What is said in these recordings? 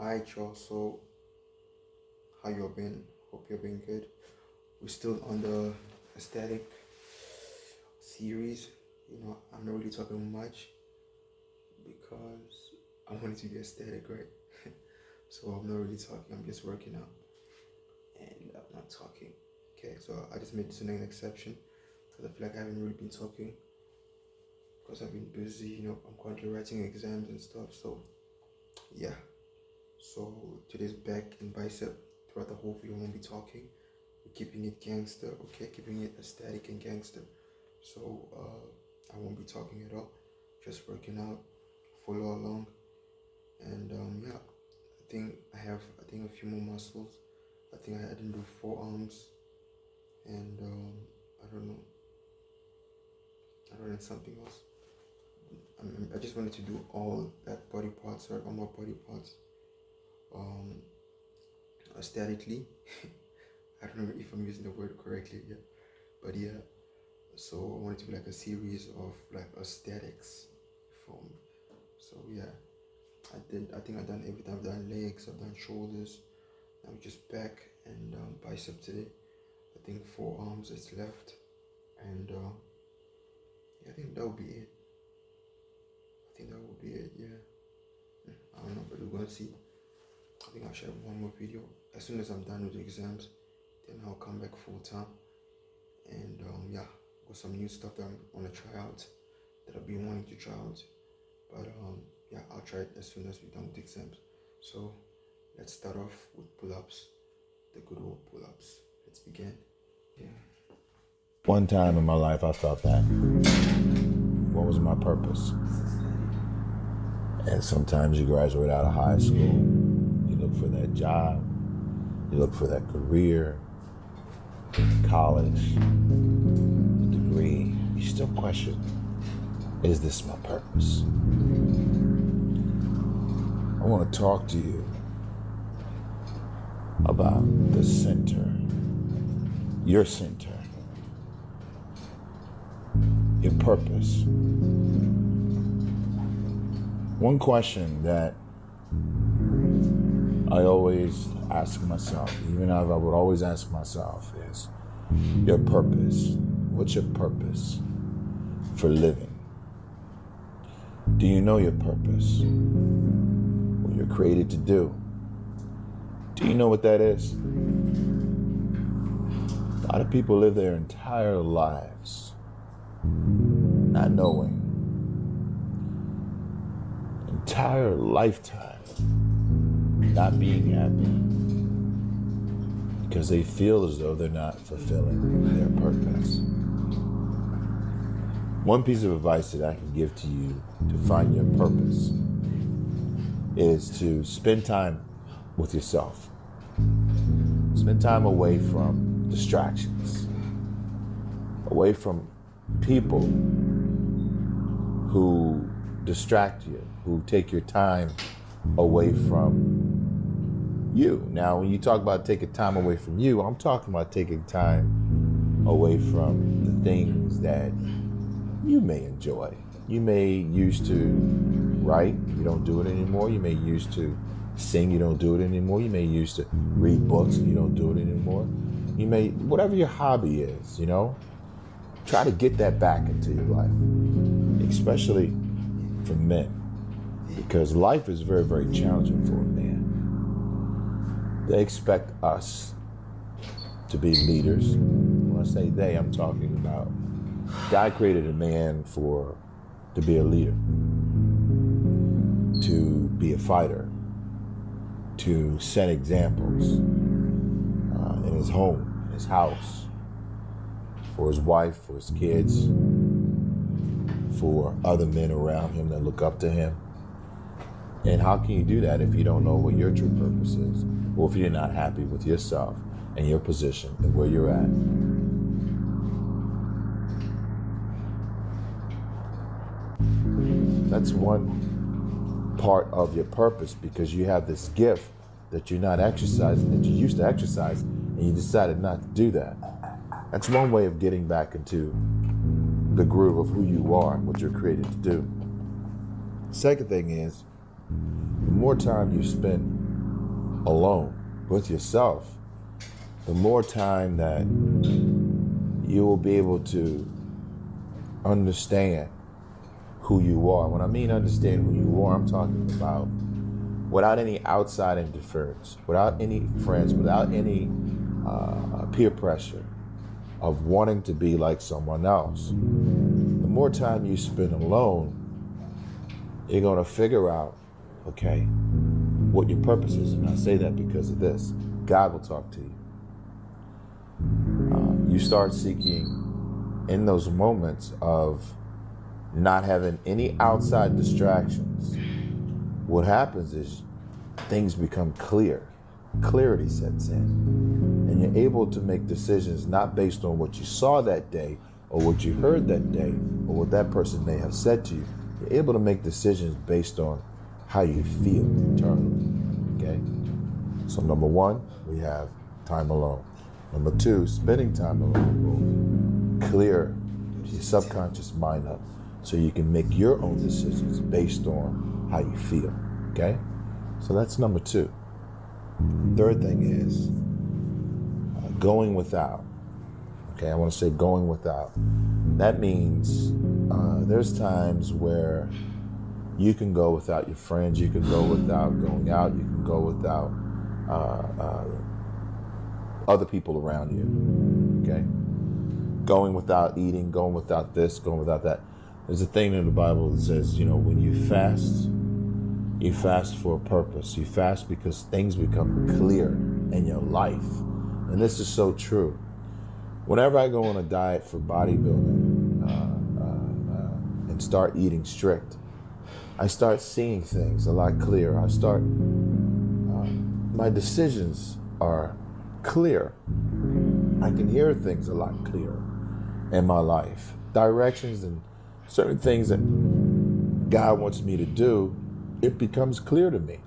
Alright, y'all. So, how you been? Hope you've been good. We're still on the aesthetic series. I'm not really talking much because I want it to be aesthetic, right? So I'm not really talking. I'm just working out, and I'm not talking. Okay, so I just made this an exception because I feel like I haven't really been talking because I've been busy. I'm currently writing exams and stuff. So yeah. So today's back in bicep. Throughout the whole video, I won't be talking. We're keeping it gangster, okay? Keeping it aesthetic and gangster. So I won't be talking at all. Just working out. Follow along. And yeah, I think a few more muscles. I think I didn't do forearms. And I don't know. Something else. I just wanted to do all that body parts, right? All my body parts. Aesthetically. I don't know if I'm using the word correctly yet, but yeah. So I want it to be like a series of like aesthetics from. So yeah, I think I've done everything. I've done legs, I've done shoulders. Now just back and bicep today. I think forearms is left, and yeah, I think that would be it. Yeah. I don't know, but we're gonna see. I think I'll share one more video as soon as I'm done with the exams. Then I'll come back full time, and yeah, got some new stuff that I'm gonna try out, that I've been wanting to try out. But yeah, I'll try it as soon as we're done with the exams. So let's start off with pull-ups, the good old pull-ups. Let's begin. Yeah. One time in my life, I felt that. What was my purpose? And sometimes you graduate out of high school, you look for that job, you look for that career, college, the degree. You still question, is this my purpose? I want to talk to you about the center, your center, your purpose. One question that I always ask myself, even I would always ask myself, is your purpose. What's your purpose for living? Do you know your purpose? What you're created to do? Do you know what that is? A lot of people live their entire lives not knowing, entire lifetime not being happy because they feel as though they're not fulfilling their purpose. One piece of advice that I can give to you to find your purpose is to spend time with yourself. Spend time away from distractions, away from people who distract you, who take your time away from you. Now, when you talk about taking time away from you, I'm talking about taking time away from the things that you may enjoy. You may used to write, you don't do it anymore. You may used to sing, you don't do it anymore. You may used to read books, you don't do it anymore. You may, whatever your hobby is, try to get that back into your life, especially for men, because life is very, very challenging for a man. They expect us to be leaders. When I say they, I'm talking about God created a man to be a leader, to be a fighter, to set examples in his home, in his house, for his wife, for his kids, for other men around him that look up to him. And how can you do that if you don't know what your true purpose is, or if you're not happy with yourself and your position and where you're at? That's one part of your purpose, because you have this gift that you're not exercising, that you used to exercise, and you decided not to do that. That's one way of getting back into the groove of who you are and what you're created to do. Second thing is, the more time you spend alone with yourself, the more time that you will be able to understand who you are. When I mean understand who you are, I'm talking about without any outside interference, without any friends, without any peer pressure of wanting to be like someone else. The more time you spend alone, you're going to figure out, okay, what your purpose is. And I say that because of this. God will talk to you. You start seeking in those moments of not having any outside distractions. What happens is things become clear. Clarity sets in. And you're able to make decisions not based on what you saw that day or what you heard that day or what that person may have said to you. You're able to make decisions based on how you feel internally, okay? So number one, we have time alone. Number two, spending time alone will clear your subconscious mind up so you can make your own decisions based on how you feel, okay? So that's number two. Third thing is going without. Okay, I want to say going without. That means there's times where you can go without your friends, you can go without going out, you can go without other people around you, okay? Going without eating, going without this, going without that. There's a thing in the Bible that says, when you fast for a purpose. You fast because things become clear in your life. And this is so true. Whenever I go on a diet for bodybuilding and start eating strict, I start seeing things a lot clearer. My decisions are clear. I can hear things a lot clearer in my life. Directions and certain things that God wants me to do, it becomes clear to me.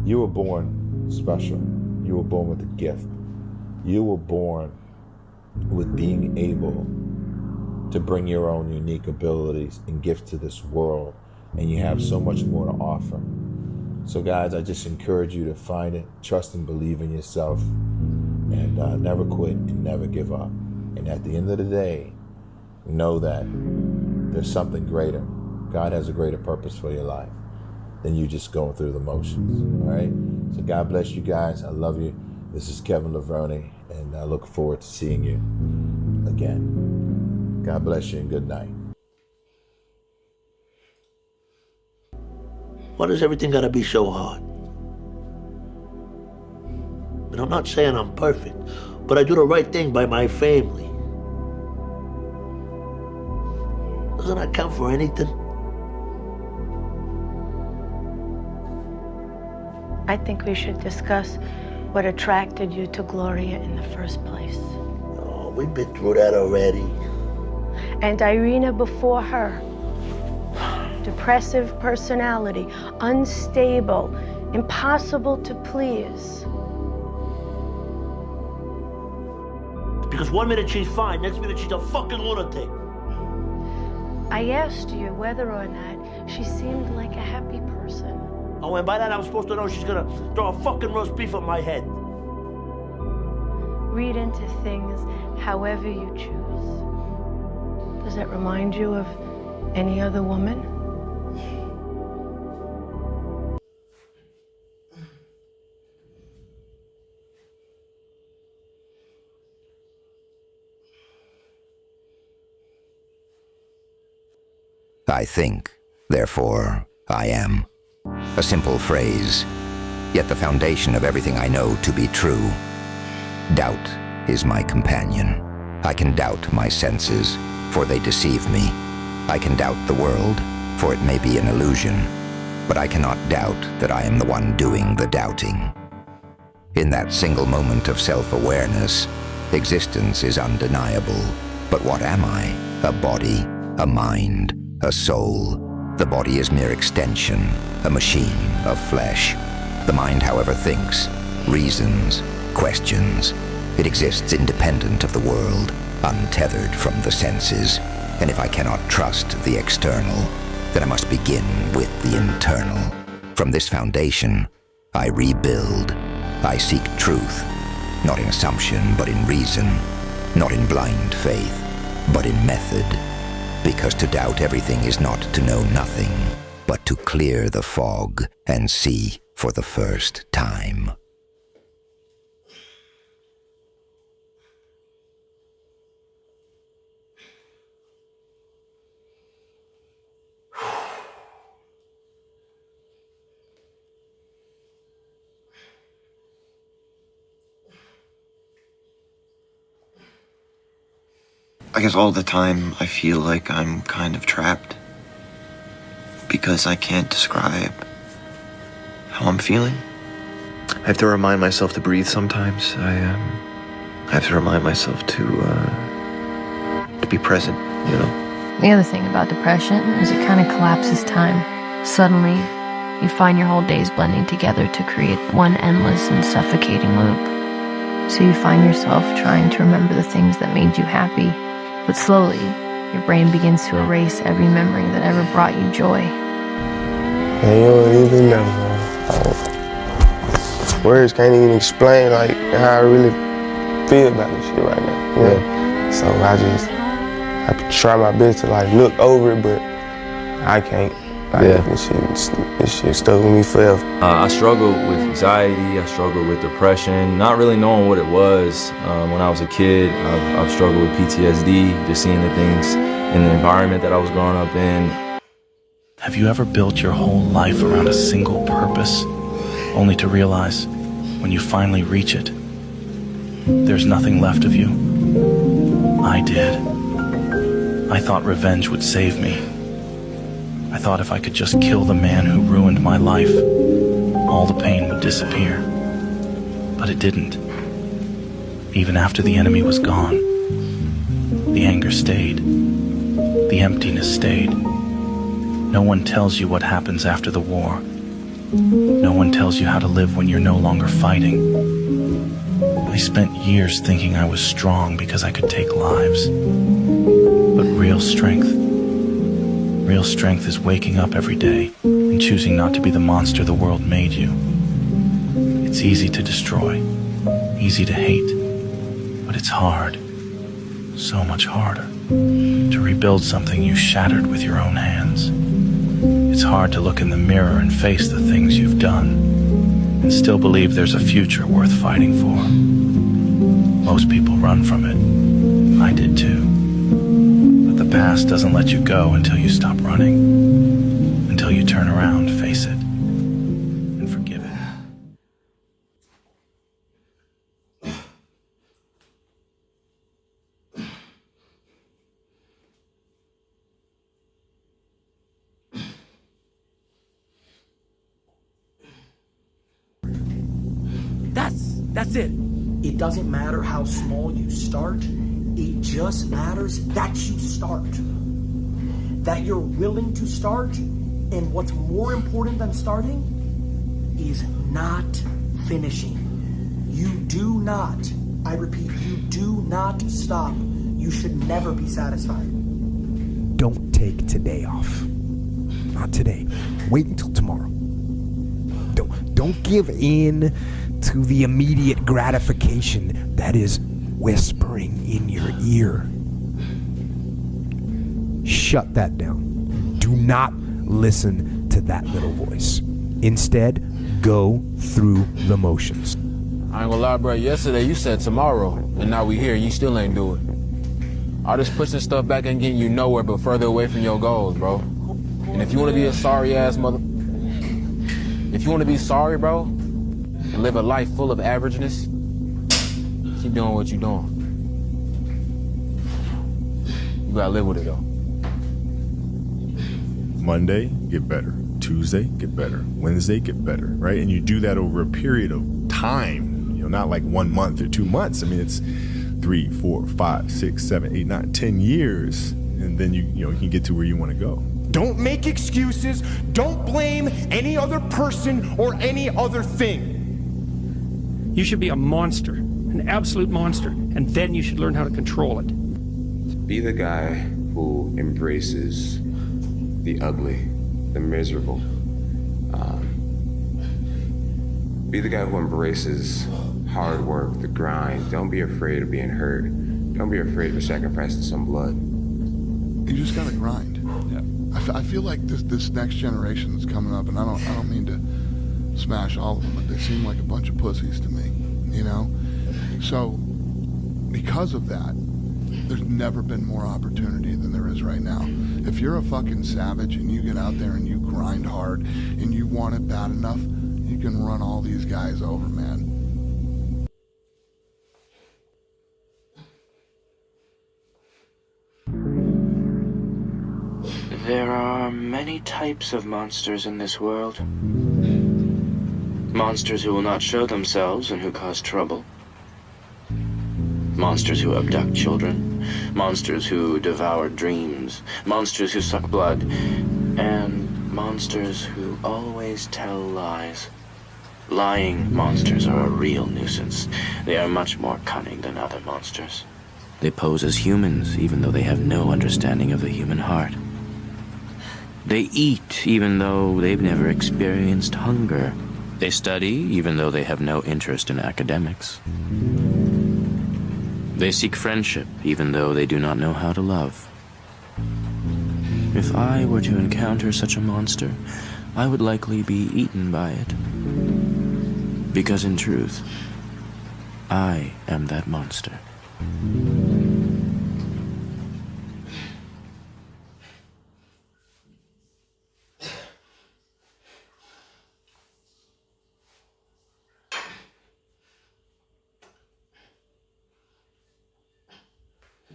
You were born special. You were born with a gift. You were born with being able to bring your own unique abilities and gifts to this world. And you have so much more to offer. So guys, I just encourage you to find it, trust and believe in yourself, and never quit and never give up. And at the end of the day, know that there's something greater. God has a greater purpose for your life than you just going through the motions, all right? So God bless you guys. I love you. This is Kevin Laverne, and I look forward to seeing you again. God bless you and good night. Why does everything gotta be so hard? And I'm not saying I'm perfect, but I do the right thing by my family. Doesn't that count for anything? I think we should discuss what attracted you to Gloria in the first place. Oh, we've been through that already. And Irina before her. Depressive personality, unstable, impossible to please. Because one minute she's fine, next minute she's a fucking lunatic. I asked you whether or not she seemed like a happy person. Oh, and by that I'm supposed to know she's gonna throw a fucking roast beef at my head. Read into things however you choose. Does that remind you of any other woman? I think, therefore I am. A simple phrase, yet the foundation of everything I know to be true. Doubt is my companion. I can doubt my senses, for they deceive me. I can doubt the world, for it may be an illusion. But I cannot doubt that I am the one doing the doubting. In that single moment of self-awareness, existence is undeniable. But what am I? A body, a mind, a soul. The body is mere extension, a machine of flesh. The mind, however, thinks, reasons, questions. It exists independent of the world, untethered from the senses. And if I cannot trust the external, then I must begin with the internal. From this foundation, I rebuild. I seek truth, not in assumption, but in reason, not in blind faith, but in method, because to doubt everything is not to know nothing, but to clear the fog and see for the first time. I guess all the time I feel like I'm kind of trapped because I can't describe how I'm feeling. I have to remind myself to breathe sometimes. I have to remind myself to be present, you know? The other thing about depression is it kind of collapses time. Suddenly, you find your whole days blending together to create one endless and suffocating loop. So you find yourself trying to remember the things that made you happy. But slowly, your brain begins to erase every memory that ever brought you joy. And you don't even know, man. Words can't even explain like how I really feel about this shit right now. You know? So I try my best to like look over it, but I can't. Like, this shit stuck with me forever. I struggled with anxiety, I struggled with depression, not really knowing what it was. When I was a kid, I've struggled with PTSD, just seeing the things in the environment that I was growing up in. Have you ever built your whole life around a single purpose, only to realize, when you finally reach it, there's nothing left of you? I did. I thought revenge would save me. I thought if I could just kill the man who ruined my life, all the pain would disappear. But it didn't. Even after the enemy was gone, the anger stayed. The emptiness stayed. No one tells you what happens after the war. No one tells you how to live when you're no longer fighting. I spent years thinking I was strong because I could take lives. But real strength is waking up every day and choosing not to be the monster the world made you. It's easy to destroy, easy to hate, but it's hard, so much harder, to rebuild something you shattered with your own hands. It's hard to look in the mirror and face the things you've done and still believe there's a future worth fighting for. Most people run from it. I did too. The past doesn't let you go until you stop running, until you turn around, face it, and forgive it. That's it. It doesn't matter how small you start. It just matters that you start, that you're willing to start, and what's more important than starting is not finishing. You do not, I repeat, you do not stop. You should never be satisfied. Don't take today off. Not today. Wait until tomorrow. Don't give in to the immediate gratification that is whispering in your ear. Shut that down. Do not listen to that little voice. Instead, go through the motions. I ain't gonna lie, bro. Yesterday you said tomorrow, and now we here. You still ain't do it. All this pushing stuff back ain't getting you nowhere but further away from your goals, bro. And if you want to be a sorry ass if you want to be sorry, bro, and live a life full of averageness, keep doing what you're doing. You gotta live with it, though. Monday, get better. Tuesday, get better. Wednesday, get better, right? And you do that over a period of time, not like 1 month or 2 months. I mean, it's 3, 4, 5, 6, 7, 8, 9, 10 years. And then you can get to where you want to go. Don't make excuses. Don't blame any other person or any other thing. You should be a monster, an absolute monster, and then you should learn how to control it. Be the guy who embraces the ugly, the miserable, Be the guy who embraces hard work, the grind. Don't be afraid of being hurt. Don't be afraid of sacrificing some blood. You just gotta grind. Yeah. I feel like this next generation that's coming up, and I don't mean to smash all of them, but they seem like a bunch of pussies to me, you know? So, because of that, there's never been more opportunity than there is right now. If you're a fucking savage and you get out there and you grind hard and you want it bad enough, you can run all these guys over, man. There are many types of monsters in this world. Monsters who will not show themselves and who cause trouble. Monsters who abduct children. Monsters who devour dreams. Monsters who suck blood. And monsters who always tell lies. Lying monsters are a real nuisance. They are much more cunning than other monsters. They pose as humans, even though they have no understanding of the human heart. They eat, even though they've never experienced hunger. They study, even though they have no interest in academics. They seek friendship, even though they do not know how to love. If I were to encounter such a monster, I would likely be eaten by it. Because in truth, I am that monster.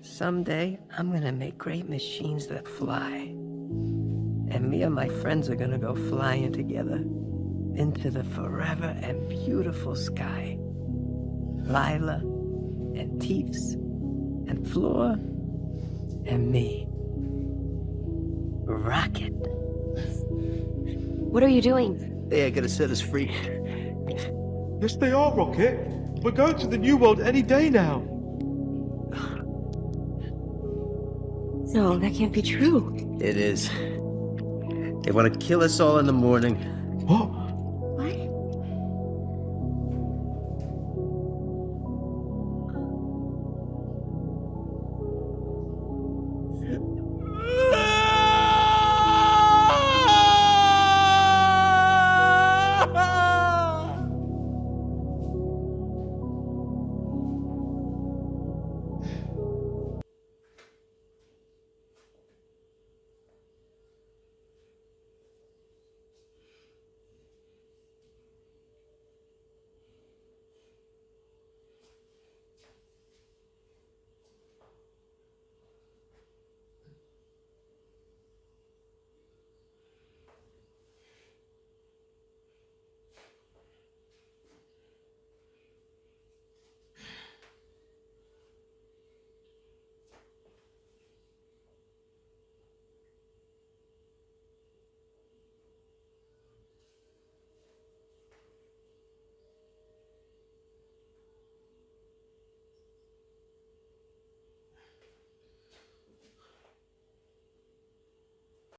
Someday, I'm gonna make great machines that fly. And me and my friends are gonna go flying together into the forever and beautiful sky. Lila, and Teefs, and Flora, and me. Rocket. What are you doing? They are gonna set us free. Yes, they are, Rocket. We're going to the New World any day now. No, that can't be true. It is. They want to kill us all in the morning. What?